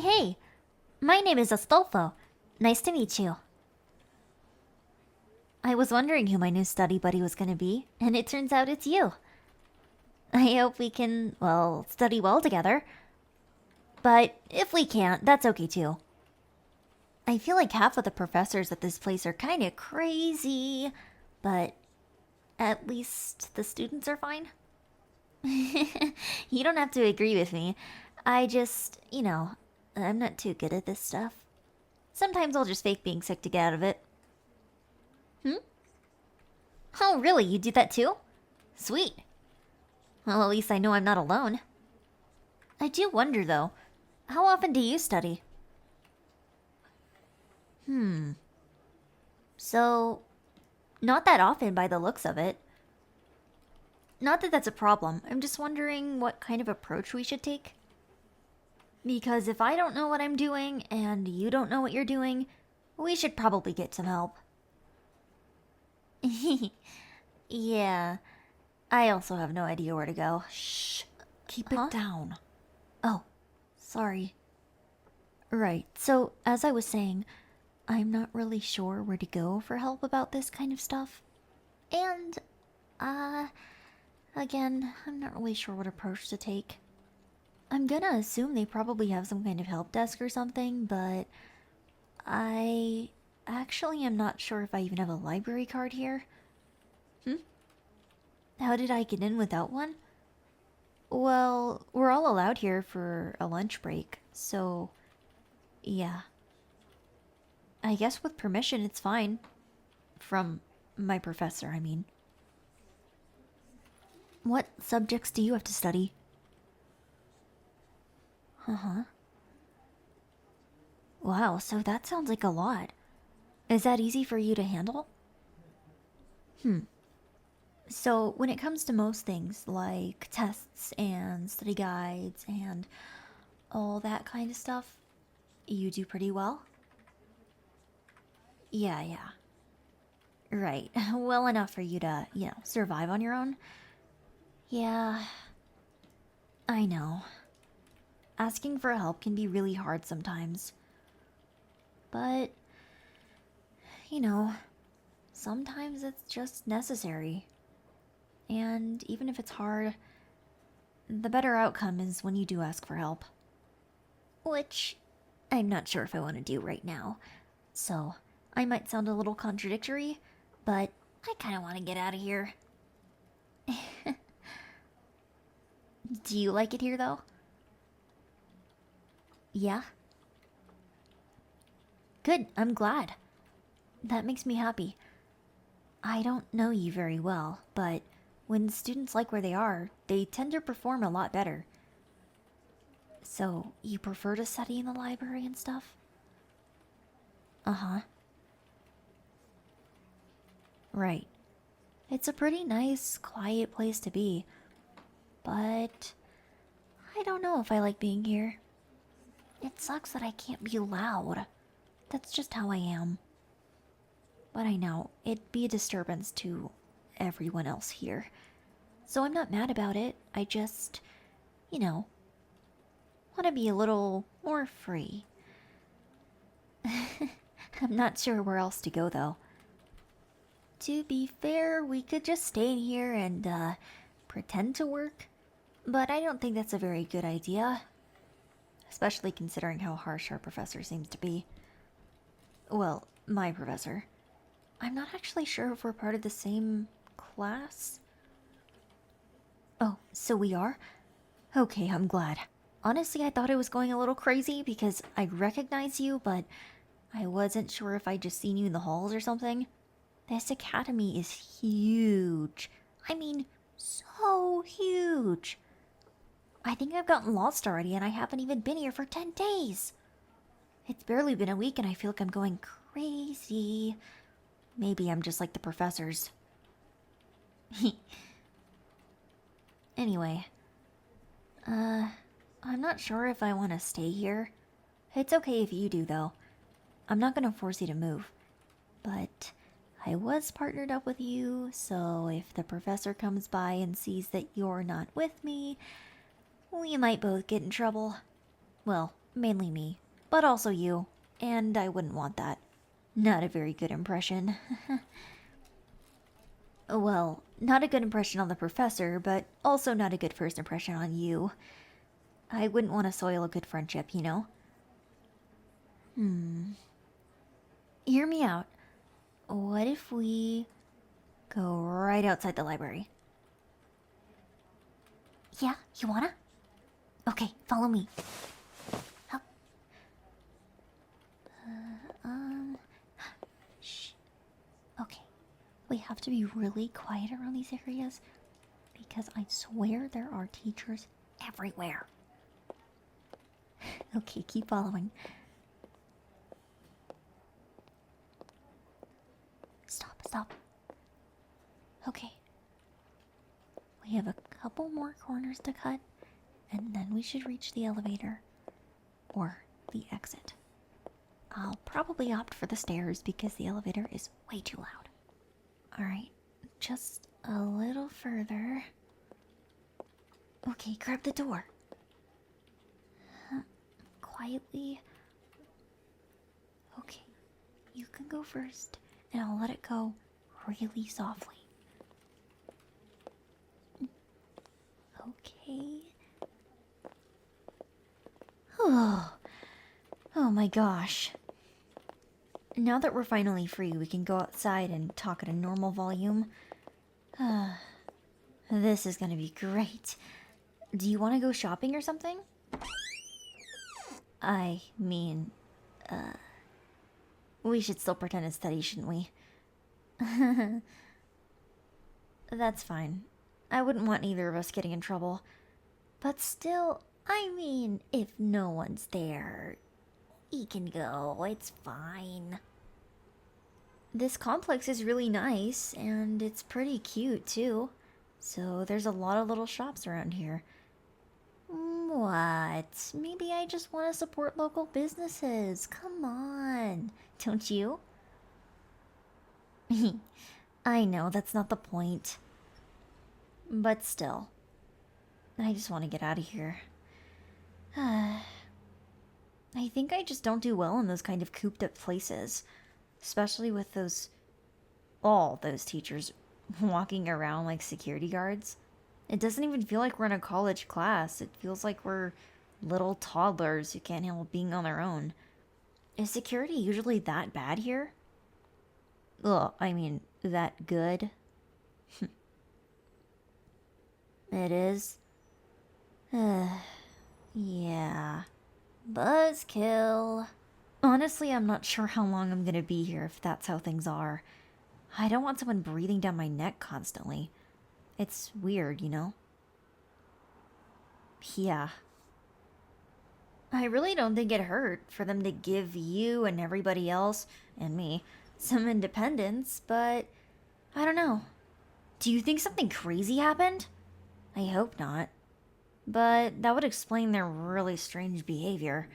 Hey, my name is Astolfo. Nice to meet you. I was wondering who my new study buddy was gonna be, and it turns out it's you. I hope we can, well, study well together. But if we can't, that's okay too. I feel like half of the professors at this place are kinda crazy, but at least the students are fine. You don't have to agree with me. I just, I'm not too good at this stuff. Sometimes I'll just fake being sick to get out of it. Hmm? Oh, really? You do that too? Sweet. Well, at least I know I'm not alone. I do wonder, though, how often do you study? So, not that often by the looks of it. Not that that's a problem. I'm just wondering what kind of approach we should take. Because if I don't know what I'm doing and you don't know what you're doing, we should probably get some help. Yeah, I also have no idea where to go. Shh. Keep it down. Oh, sorry. Right, so as I was saying, I'm not really sure where to go for help about this kind of stuff. And, again, I'm not really sure what approach to take. I'm gonna assume they probably have some kind of help desk or something, but I actually am not sure if I even have a library card here. How did I get in without one? Well, we're all allowed here for a lunch break, so yeah. I guess with permission, it's fine. From my professor, I mean. What subjects do you have to study? Uh-huh. Wow, so that sounds like a lot. Is that easy for you to handle? So, when it comes to most things, like tests and study guides and all that kind of stuff, you do pretty well? Yeah. Right. Well enough for you to, survive on your own? Yeah, I know. Asking for help can be really hard sometimes. But, sometimes it's just necessary. And even if it's hard, the better outcome is when you do ask for help. Which I'm not sure if I want to do right now. So, I might sound a little contradictory, but I kind of want to get out of here. Do you like it here, though? Yeah? Good, I'm glad. That makes me happy. I don't know you very well, but when students like where they are, they tend to perform a lot better. So, you prefer to study in the library and stuff? Uh-huh. Right. It's a pretty nice, quiet place to be. But I don't know if I like being here. It sucks that I can't be loud. That's just how I am. But I know, it'd be a disturbance to everyone else here. So I'm not mad about it. I just, want to be a little more free. I'm not sure where else to go, though. To be fair, we could just stay in here and, pretend to work. But I don't think that's a very good idea. Especially considering how harsh our professor seems to be. Well, my professor. I'm not actually sure if we're part of the same class. Oh, so we are? Okay, I'm glad. Honestly, I thought I was going a little crazy because I recognize you, but I wasn't sure if I'd just seen you in the halls or something. This academy is huge. I mean, so huge. I think I've gotten lost already and I haven't even been here for 10 days. It's barely been a week and I feel like I'm going crazy. Maybe I'm just like the professors. Anyway, I'm not sure if I want to stay here. It's okay if you do, though. I'm not gonna force you to move. But I was partnered up with you, so if the professor comes by and sees that you're not with me, we might both get in trouble. Well, Mainly me, but also you. And I wouldn't want that. Not a very good impression. Well, not a good impression on the professor, but also not a good first impression on you. I wouldn't want to soil a good friendship, you know? Hear me out. What if we go right outside the library? Yeah, you wanna? Okay, follow me. Hup. Shh. Okay. We have to be really quiet around these areas because I swear there are teachers everywhere. Okay, keep following. Stop. Okay. We have a couple more corners to cut, and then we should reach the elevator. Or the exit. I'll probably opt for the stairs because the elevator is way too loud. Alright, just a little further. Okay, grab the door. Quietly. Okay, you can go first, and I'll let it go really softly. Okay. Oh my gosh. Now that we're finally free, we can go outside and talk at a normal volume. This is gonna be great. Do you want to go shopping or something? I mean, we should still pretend to study, shouldn't we? That's fine. I wouldn't want either of us getting in trouble. But still, I mean, if no one's there, you can go. It's fine. This complex is really nice, and it's pretty cute, too. So there's a lot of little shops around here. What? Maybe I just want to support local businesses. Come on. Don't you? I know, that's not the point. But still. I just want to get out of here. I think I just don't do well in those kind of cooped up places. Especially with all those teachers walking around like security guards. It doesn't even feel like we're in a college class. It feels like we're little toddlers who can't handle being on their own. Is security usually that bad here? Ugh, I mean, that good? It is? Yeah. Buzzkill. Honestly, I'm not sure how long I'm gonna be here if that's how things are. I don't want someone breathing down my neck constantly. It's weird, you know? Yeah. I really don't think it hurt for them to give you and everybody else, and me, some independence, but I don't know. Do you think something crazy happened? I hope not. But that would explain their really strange behavior.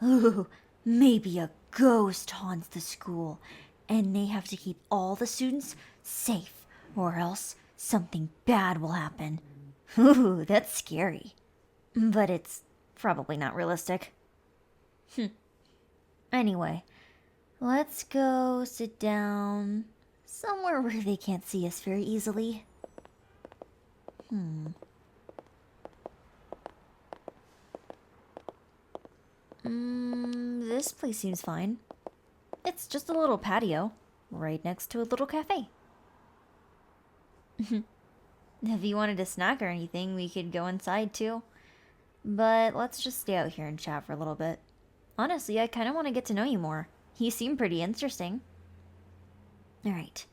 Ooh, maybe a ghost haunts the school, and they have to keep all the students safe, or else something bad will happen. Ooh, that's scary. But it's probably not realistic. Anyway, let's go sit down somewhere where they can't see us very easily. This place seems fine. It's just a little patio, right next to a little cafe. If you wanted a snack or anything, we could go inside too. But let's just stay out here and chat for a little bit. Honestly, I kind of want to get to know you more. You seem pretty interesting. Alright.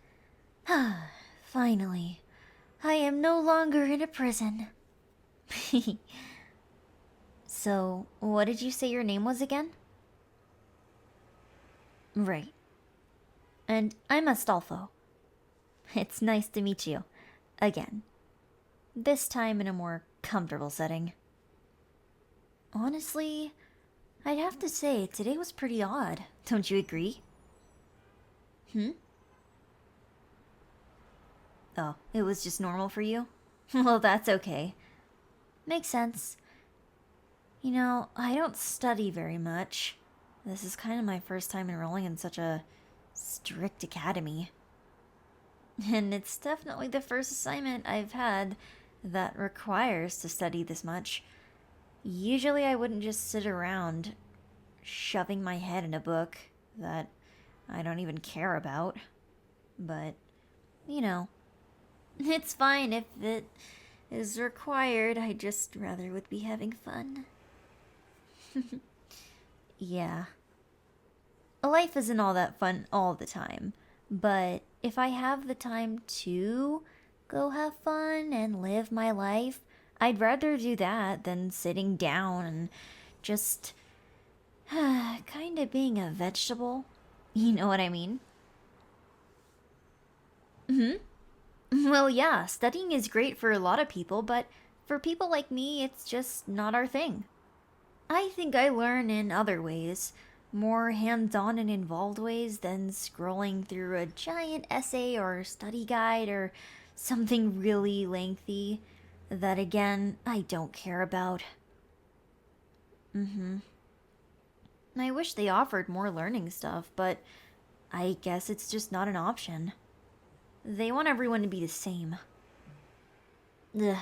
Finally. I am no longer in a prison. So, what did you say your name was again? Right. And I'm Astolfo. It's nice to meet you. Again. This time in a more comfortable setting. Honestly, I'd have to say today was pretty odd. Don't you agree? Oh, it was just normal for you? Well, that's okay. Makes sense. You know, I don't study very much. This is kind of my first time enrolling in such a strict academy. And it's definitely the first assignment I've had that requires to study this much. Usually I wouldn't just sit around shoving my head in a book that I don't even care about. But, you know, it's fine if it is required. I just rather would be having fun. Yeah. Life isn't all that fun all the time, but if I have the time to go have fun and live my life, I'd rather do that than sitting down and just kind of being a vegetable. You know what I mean? Well, yeah, studying is great for a lot of people, but for people like me, it's just not our thing. I think I learn in other ways, more hands on and involved ways than scrolling through a giant essay or study guide or something really lengthy that, again, I don't care about. I wish they offered more learning stuff, but I guess it's just not an option. They want everyone to be the same. Ugh.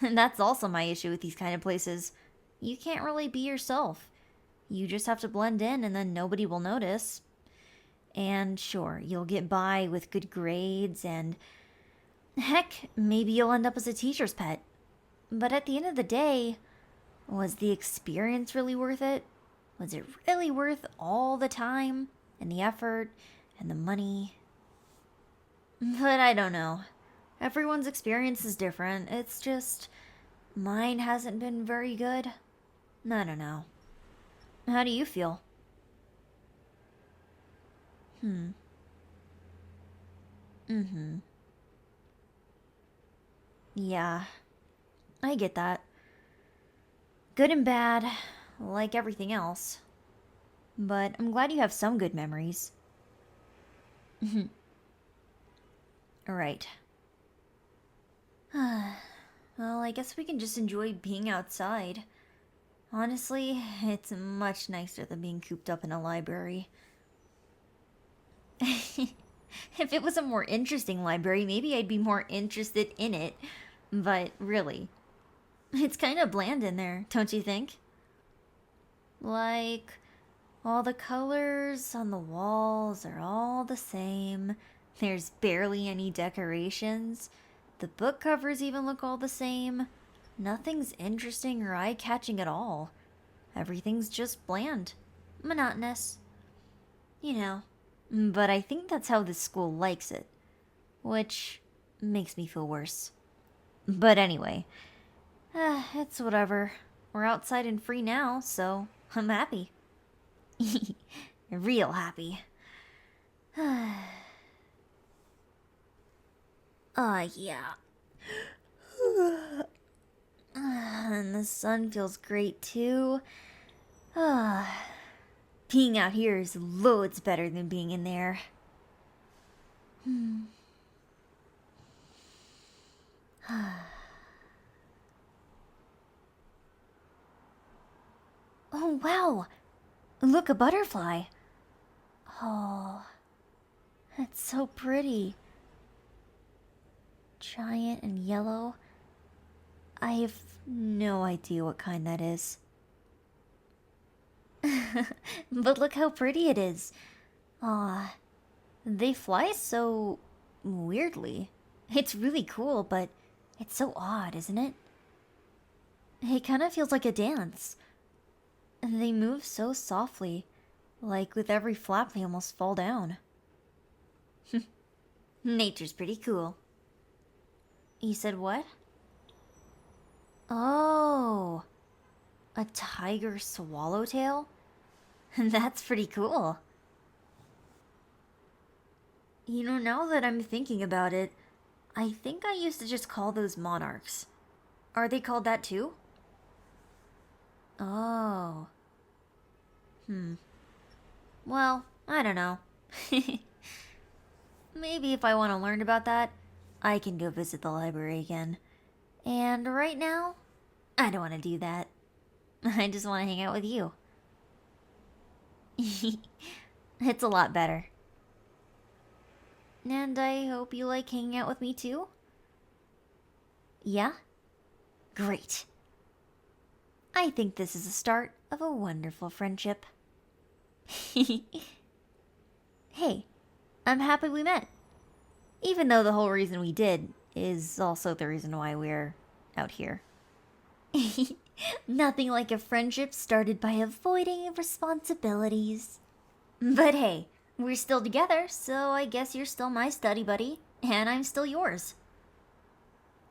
And that's also my issue with these kind of places. You can't really be yourself. You just have to blend in and then nobody will notice. And sure, you'll get by with good grades and heck, maybe you'll end up as a teacher's pet. But at the end of the day, was the experience really worth it? Was it really worth all the time and the effort and the money? But I don't know. Everyone's experience is different. It's just mine hasn't been very good. I don't know. How do you feel? Yeah, I get that. Good and bad, like everything else. But I'm glad you have some good memories. Right. Well, I guess we can just enjoy being outside. Honestly, it's much nicer than being cooped up in a library. If it was a more interesting library, maybe I'd be more interested in it. But really, it's kind of bland in there, don't you think? Like, all the colors on the walls are all the same. There's barely any decorations. The book covers even look all the same. Nothing's interesting or eye-catching at all. Everything's just bland. Monotonous. You know. But I think that's how this school likes it. Which makes me feel worse. But anyway. It's whatever. We're outside and free now, so I'm happy. Real happy. Yeah. And the sun feels great too. Being out here is loads better than being in there. Oh, wow! Look, a butterfly. Oh, that's so pretty. Giant and yellow. I have no idea what kind that is. But look how pretty it is. Aw, they fly so weirdly. It's really cool, but it's so odd, isn't it? It kind of feels like a dance. And they move so softly, like with every flap they almost fall down. Nature's pretty cool. You said what? Oh, a tiger swallowtail? That's pretty cool. You know, now that I'm thinking about it, I think I used to just call those monarchs. Are they called that too? Oh. Well, I don't know. Maybe if I want to learn about that, I can go visit the library again. And right now, I don't want to do that. I just want to hang out with you. It's a lot better. And I hope you like hanging out with me too? Yeah? Great. I think this is the start of a wonderful friendship. Hey, I'm happy we met. Even though the whole reason we did is also the reason why we're out here. Nothing like a friendship started by avoiding responsibilities. But hey, we're still together, so I guess you're still my study buddy, and I'm still yours.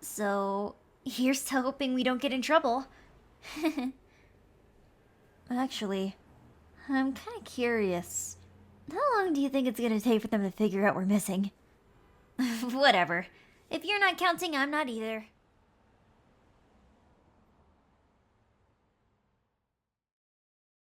So, here's to hoping we don't get in trouble. Actually, I'm kind of curious. How long do you think it's gonna take for them to figure out we're missing? Whatever. If you're not counting, I'm not either.